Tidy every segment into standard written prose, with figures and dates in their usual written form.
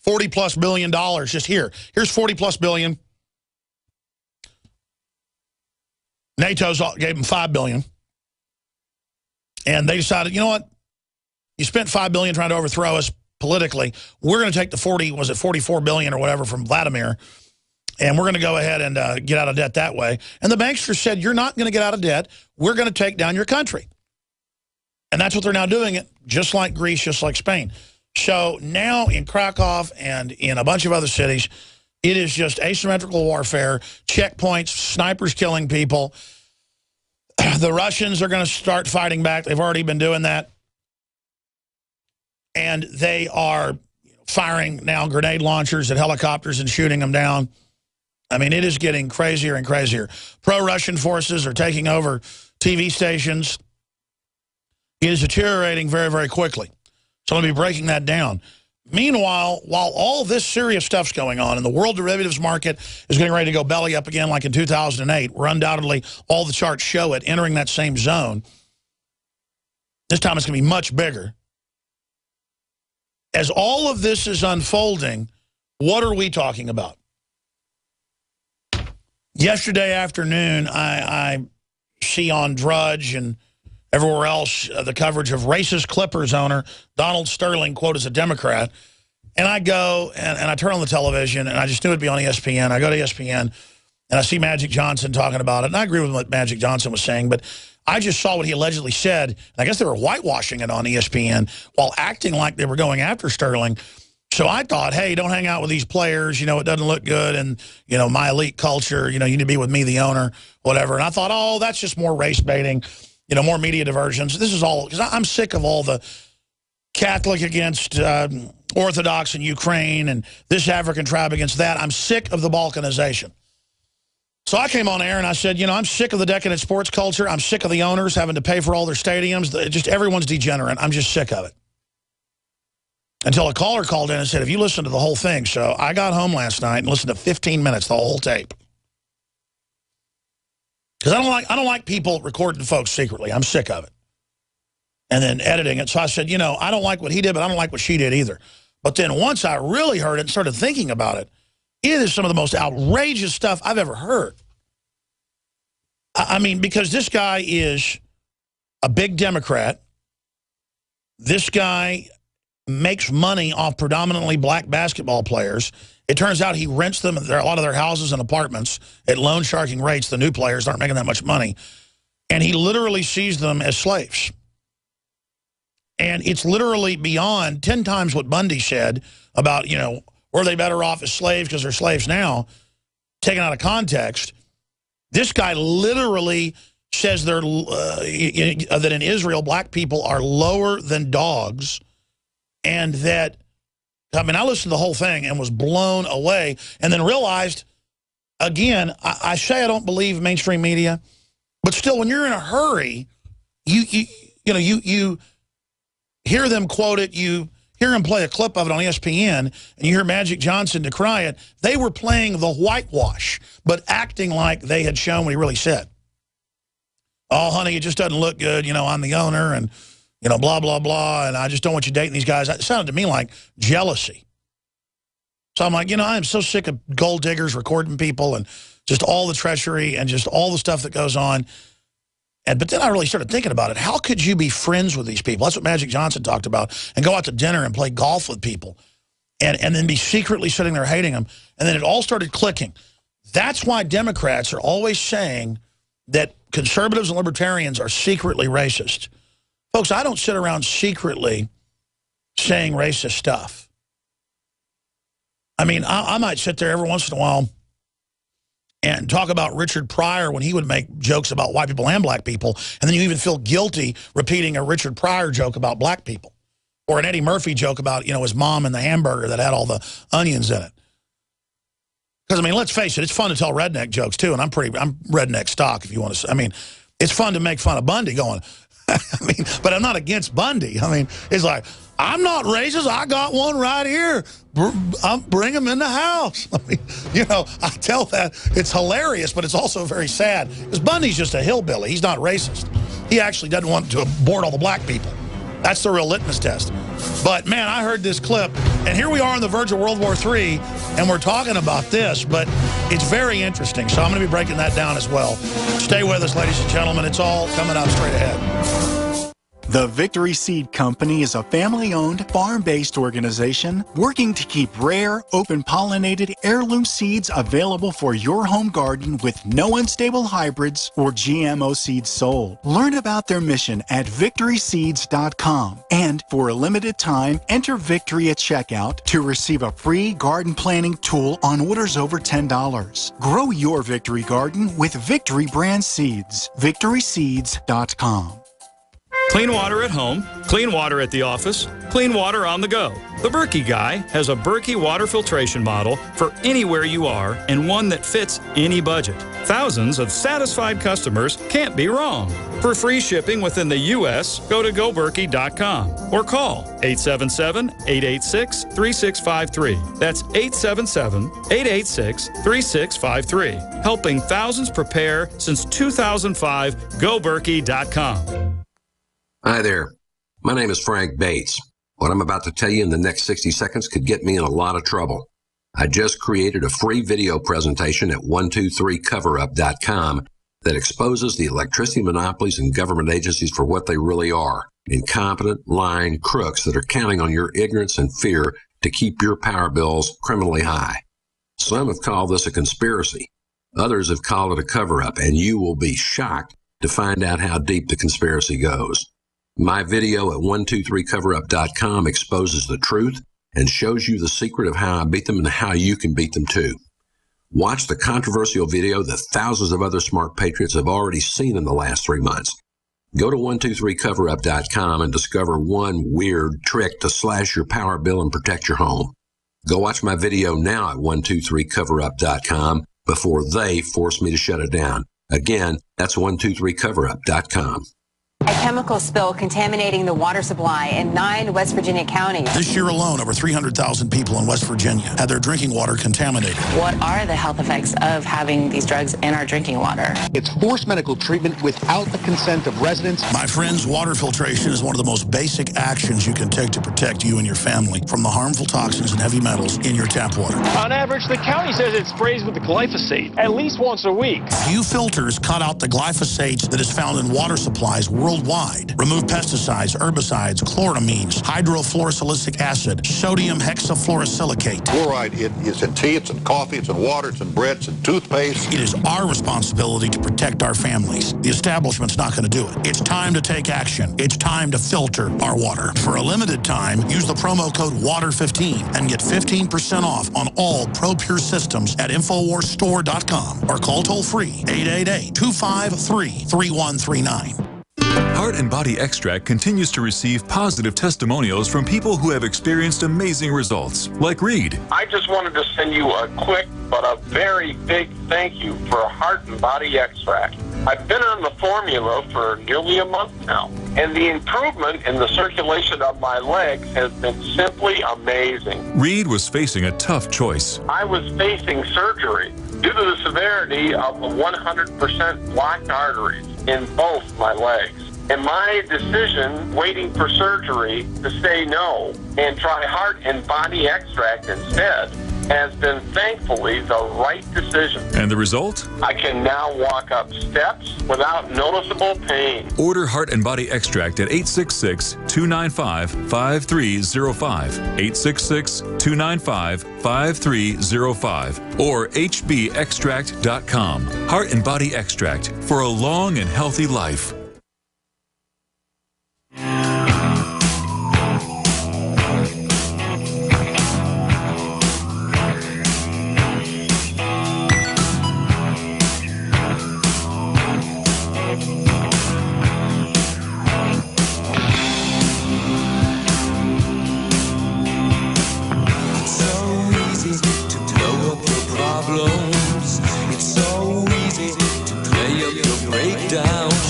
$40+ billion just here. Here's $40+ billion. NATO's gave them $5 billion. And they decided, you know what? You spent $5 billion trying to overthrow us politically. We're going to take the $44 billion or whatever from Vladimir, and we're going to go ahead and get out of debt that way. And the banksters said, you're not going to get out of debt. We're going to take down your country. And that's what they're now doing, it just like Greece, just like Spain. So now in Krakow and in a bunch of other cities, it is just asymmetrical warfare, checkpoints, snipers killing people. The Russians are going to start fighting back. They've already been doing that. And they are firing now grenade launchers at helicopters and shooting them down. I mean, it is getting crazier and crazier. Pro-Russian forces are taking over TV stations. It is deteriorating very, very quickly. So I'm going to be breaking that down. Meanwhile, while all this serious stuff's going on and the world derivatives market is getting ready to go belly up again like in 2008, where undoubtedly all the charts show it entering that same zone, this time it's going to be much bigger. As all of this is unfolding, what are we talking about? Yesterday afternoon, I see on Drudge and everywhere else the coverage of racist Clippers owner Donald Sterling, quote, as a Democrat. And I go and I turn on the television, and I just knew it'd be on ESPN. I go to ESPN, and I see Magic Johnson talking about it. And I agree with what Magic Johnson was saying, but I just saw what he allegedly said. And I guess they were whitewashing it on ESPN while acting like they were going after Sterling. So I thought, hey, don't hang out with these players. You know, it doesn't look good. And, you know, my elite culture, you know, you need to be with me, the owner, whatever. And I thought, oh, that's just more race baiting. You know, more media diversions. This is all, because I'm sick of all the Catholic against Orthodox in Ukraine and this African tribe against that. I'm sick of the balkanization. So I came on air and I said, you know, I'm sick of the decadent sports culture. I'm sick of the owners having to pay for all their stadiums. Just everyone's degenerate. I'm just sick of it. Until a caller called in and said, have you listened to the whole thing? So I got home last night and listened to 15 minutes, the whole tape. Because I don't like people recording folks secretly. I'm sick of it. And then editing it. So I said, you know, I don't like what he did, but I don't like what she did either. But then once I really heard it and started thinking about it, it is some of the most outrageous stuff I've ever heard. I mean, because this guy is a big Democrat. This guy makes money off predominantly black basketball players. It turns out he rents them, a lot of their houses and apartments at loan sharking rates. The new players aren't making that much money. And he literally sees them as slaves. And it's literally beyond 10 times what Bundy said about, you know, were they better off as slaves because they're slaves now, taken out of context. This guy literally says they're that in Israel, black people are lower than dogs, and that, I mean, I listened to the whole thing and was blown away, and then realized, again, I say I don't believe mainstream media, but still, when you're in a hurry, you hear them quote it, you hear them play a clip of it on ESPN, and you hear Magic Johnson decry it. They were playing the whitewash, but acting like they had shown what he really said. Oh, honey, it just doesn't look good. You know, I'm the owner, and, you know, blah, blah, blah, and I just don't want you dating these guys. It sounded to me like jealousy. So I'm like, you know, I'm so sick of gold diggers recording people and just all the treachery and just all the stuff that goes on. But then I really started thinking about it. How could you be friends with these people? That's what Magic Johnson talked about. And go out to dinner and play golf with people. And then be secretly sitting there hating them. And then it all started clicking. That's why Democrats are always saying that conservatives and libertarians are secretly racist. Folks, I don't sit around secretly saying racist stuff. I mean, I might sit there every once in a while and talk about Richard Pryor when he would make jokes about white people and black people, and then you even feel guilty repeating a Richard Pryor joke about black people, or an Eddie Murphy joke about, you know, his mom and the hamburger that had all the onions in it. Because, I mean, let's face it, it's fun to tell redneck jokes, too, and I'm redneck stock, if you want to say. I mean, it's fun to make fun of Bundy going, I mean, but I'm not against Bundy. I mean, it's like, I'm not racist. I got one right here. Bring him in the house. I mean, you know, I tell that. It's hilarious, but it's also very sad. Because Bundy's just a hillbilly. He's not racist. He actually doesn't want to abort all the black people. That's the real litmus test. But, man, I heard this clip, and here we are on the verge of World War III, and we're talking about this, but it's very interesting. So I'm going to be breaking that down as well. Stay with us, ladies and gentlemen. It's all coming up straight ahead. The Victory Seed Company is a family-owned, farm-based organization working to keep rare, open-pollinated heirloom seeds available for your home garden with no unstable hybrids or GMO seeds sold. Learn about their mission at victoryseeds.com. And for a limited time, enter Victory at checkout to receive a free garden planning tool on orders over $10. Grow your Victory garden with Victory brand seeds. victoryseeds.com. Clean water at home, clean water at the office, clean water on the go. The Berkey Guy has a Berkey water filtration model for anywhere you are and one that fits any budget. Thousands of satisfied customers can't be wrong. For free shipping within the U.S., go to goberkey.com or call 877-886-3653. That's 877-886-3653. Helping thousands prepare since 2005, goberkey.com. Hi there. My name is Frank Bates. What I'm about to tell you in the next 60 seconds could get me in a lot of trouble. I just created a free video presentation at 123coverup.com that exposes the electricity monopolies and government agencies for what they really are: incompetent, lying crooks that are counting on your ignorance and fear to keep your power bills criminally high. Some have called this a conspiracy. Others have called it a cover-up, and you will be shocked to find out how deep the conspiracy goes. My video at 123coverup.com exposes the truth and shows you the secret of how I beat them and how you can beat them too. Watch the controversial video that thousands of other smart patriots have already seen in the last 3 months. Go to 123coverup.com and discover one weird trick to slash your power bill and protect your home. Go watch my video now at 123coverup.com before they force me to shut it down. Again, that's 123coverup.com. A chemical spill contaminating the water supply in 9 West Virginia counties. This year alone, over 300,000 people in West Virginia had their drinking water contaminated. What are the health effects of having these drugs in our drinking water? It's forced medical treatment without the consent of residents. My friends, water filtration is one of the most basic actions you can take to protect you and your family from the harmful toxins and heavy metals in your tap water. On average, the county says it sprays with glyphosate at least once a week. Few filters cut out the glyphosate that is found in water supplies worldwide. Remove pesticides, herbicides, chloramines, hydrofluorosilicic acid, sodium hexafluorosilicate. Fluoride is in tea, it's in coffee, it's in water, it's in bread, it's in toothpaste. It is our responsibility to protect our families. The establishment's not going to do it. It's time to take action. It's time to filter our water. For a limited time, use the promo code WATER15 and get 15% off on all ProPure systems at InfoWarsStore.com or call toll-free 888-253-3139. Heart and Body Extract continues to receive positive testimonials from people who have experienced amazing results, like Reed. I just wanted to send you a quick but a very big thank you for Heart and Body Extract. I've been on the formula for nearly a month now, and the improvement in the circulation of my legs has been simply amazing. Reed was facing a tough choice. I was facing surgery due to the severity of the 100% blocked arteries in both my legs. And my decision, waiting for surgery, to say no and try Heart and Body Extract instead, has been thankfully the right decision. And the result? I can now walk up steps without noticeable pain. Order Heart and Body Extract at 866-295-5305, 866-295-5305, or hbextract.com. Heart and Body Extract for a long and healthy life.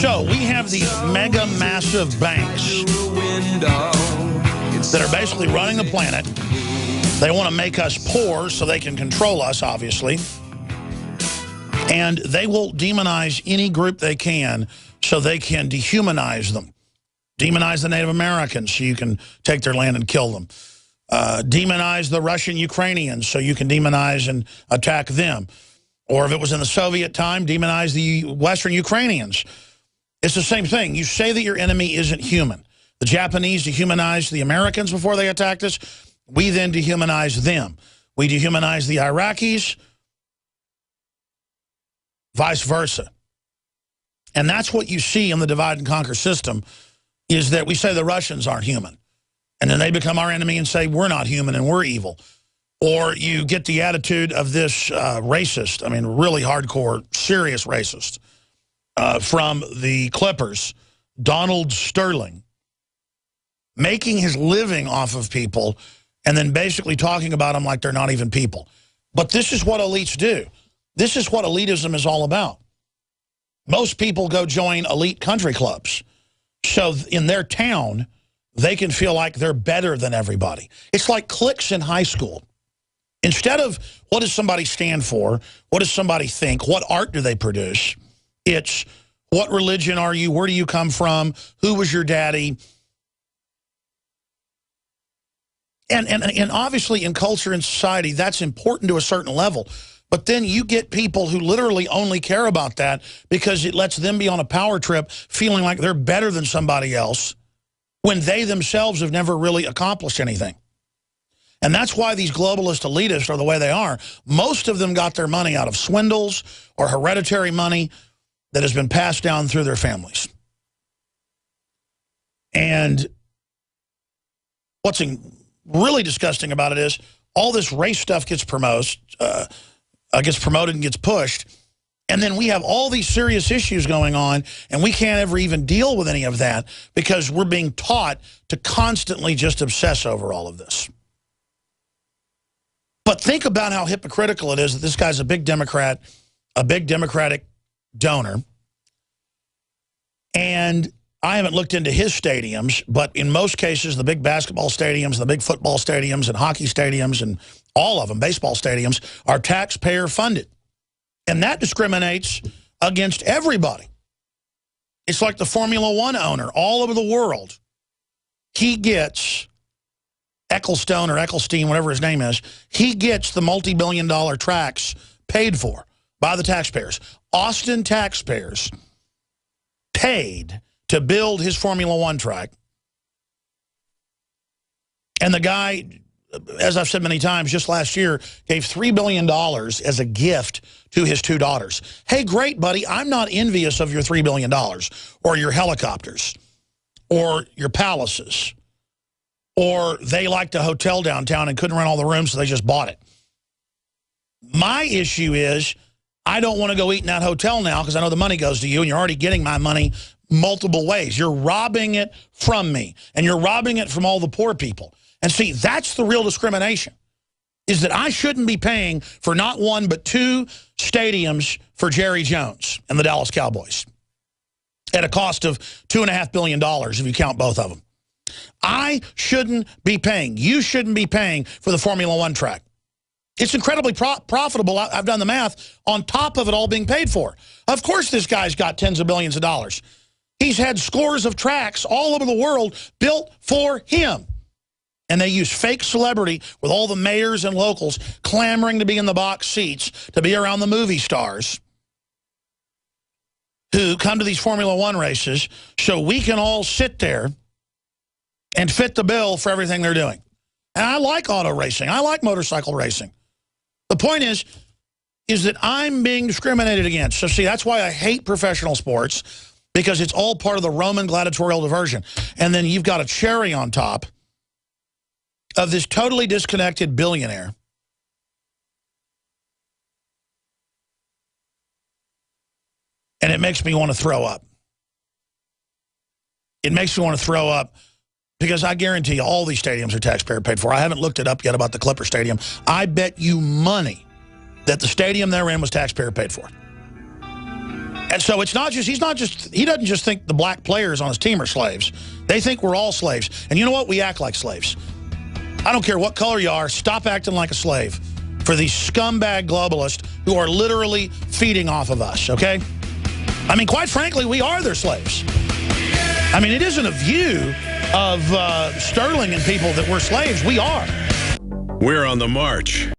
So we have these mega massive banks that are basically running the planet. They want to make us poor so they can control us, obviously. And they will demonize any group they can so they can dehumanize them. Demonize the Native Americans so you can take their land and kill them. Demonize the Russian Ukrainians so you can demonize and attack them. Or if it was in the Soviet time, demonize the Western Ukrainians. It's the same thing. You say that your enemy isn't human. The Japanese dehumanized the Americans before they attacked us. We then dehumanize them. We dehumanize the Iraqis, vice versa. And that's what you see in the divide and conquer system, is that we say the Russians aren't human. And then they become our enemy and say we're not human and we're evil. Or you get the attitude of this racist, I mean, really hardcore, serious racist, from the Clippers, Donald Sterling, making his living off of people and then basically talking about them like they're not even people. But this is what elites do. This is what elitism is all about. Most people go join elite country clubs. So in their town, they can feel like they're better than everybody. It's like cliques in high school. Instead of what does somebody stand for, what does somebody think, what art do they produce, it's what religion are you, where do you come from, who was your daddy. And obviously in culture and society, that's important to a certain level. But then you get people who literally only care about that because it lets them be on a power trip feeling like they're better than somebody else when they themselves have never really accomplished anything. And that's why these globalist elitists are the way they are. Most of them got their money out of swindles or hereditary money that has been passed down through their families. And what's really disgusting about it is all this race stuff gets promoted and gets pushed, and then we have all these serious issues going on, and we can't ever even deal with any of that because we're being taught to constantly just obsess over all of this. But think about how hypocritical it is that this guy's a big Democrat, a big Democratic donor, and I haven't looked into his stadiums, but in most cases, the big basketball stadiums, the big football stadiums, and hockey stadiums, and all of them, baseball stadiums, are taxpayer funded. And that discriminates against everybody. It's like the Formula One owner all over the world. He gets Ecclestone or Ecclestein, whatever his name is, he gets the multi-billion-dollar tracks paid for by the taxpayers. Austin taxpayers paid to build his Formula One track. And the guy, as I've said many times, just last year, gave $3 billion as a gift to his two daughters. Hey, great, buddy, I'm not envious of your $3 billion or your helicopters or your palaces. Or they liked a hotel downtown and couldn't rent all the rooms, so they just bought it. My issue is I don't want to go eat in that hotel now because I know the money goes to you, and you're already getting my money multiple ways. You're robbing it from me, and you're robbing it from all the poor people. And see, that's the real discrimination, is that I shouldn't be paying for not one but two stadiums for Jerry Jones and the Dallas Cowboys at a cost of $2.5 billion if you count both of them. I shouldn't be paying. You shouldn't be paying for the Formula One track. It's incredibly profitable. I've done the math on top of it all being paid for. Of course this guy's got tens of billions of dollars. He's had scores of tracks all over the world built for him. And they use fake celebrity with all the mayors and locals clamoring to be in the box seats, to be around the movie stars who come to these Formula One races so we can all sit there and fit the bill for everything they're doing. And I like auto racing. I like motorcycle racing. The point is that I'm being discriminated against. So see, that's why I hate professional sports, because it's all part of the Roman gladiatorial diversion. And then you've got a cherry on top of this totally disconnected billionaire and it makes me want to throw up. It makes me want to throw up because I guarantee you all these stadiums are taxpayer paid for. I haven't looked it up yet about the Clipper Stadium. I bet you money that the stadium they're in was taxpayer paid for. And so it's not just, he doesn't just think the black players on his team are slaves. They think we're all slaves. And you know what? We act like slaves. I don't care what color you are, stop acting like a slave for these scumbag globalists who are literally feeding off of us, okay? I mean, quite frankly, we are their slaves. I mean, it isn't a view of Sterling and people that we're slaves. We are. We're on the march.